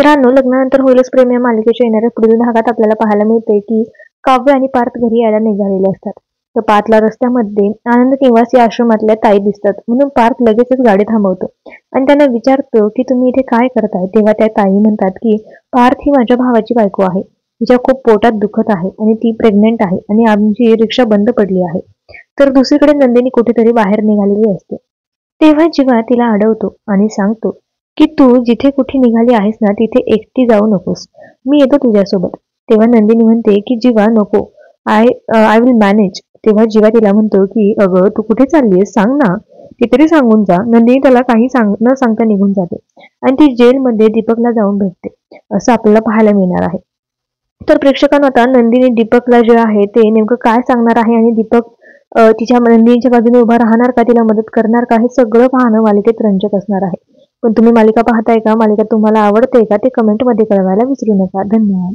मित्रांनो, लग्नानंतर होईलच प्रेम या मालिकेच्या येणाऱ्या पुढील भागात आपल्याला पाहायला मिळते की काव्य आणि पार्थ घरी यायला निघालेले असतात. तर पार्थला रस्त्यामध्ये आनंद निवासी आश्रमातल्या ताई दिसतात, म्हणून पार्थ लगेचच गाडी थांबवतो आणि त्यांना विचारतो की तुम्ही इथे काय करताय. तेव्हा त्या ताई म्हणतात की पार्थ ही माझ्या भावाची बायको आहे. तिच्या खूप पोटात दुखत आहे आणि ती प्रेग्नेंट आहे आणि आमची रिक्षा बंद पडली आहे. तर दुसरीकडे नंदिनी कुठेतरी बाहेर निघालेली असते. तेव्हा जीवा तिला अडवतो आणि सांगतो की तू जिथे कुठे निघाली आहेस ना, तिथे एकटी जाऊ नकोस. मी येतो तुझ्यासोबत. तेव्हा नंदिनी म्हणते की जीवा नको, आय आय विल मॅनेज. तेव्हा जीवा तिला म्हणतो की अगं तू कुठे चाललीस सांग ना. ती तरी सांगून जा. नंदिनी त्याला काही न सांगता निघून जाते आणि ती जेलमध्ये दीपकला जाऊन भेटते, असं आपल्याला पाहायला मिळणार आहे. तर प्रेक्षकांना आता नंदिनी दीपकला जे आहे ते नेमकं काय सांगणार आहे आणि दीपक तिच्या नंदिनीच्या बाजूने उभा राहणार का, तिला मदत करणार का, हे सगळं पाहणं मालिकेत रंजक असणार आहे. पण तुम्ही मालिका पाहताय का? मालिका तुम्हाला आवडते का? ते कमेंटमध्ये कळवायला विसरू नका. धन्यवाद.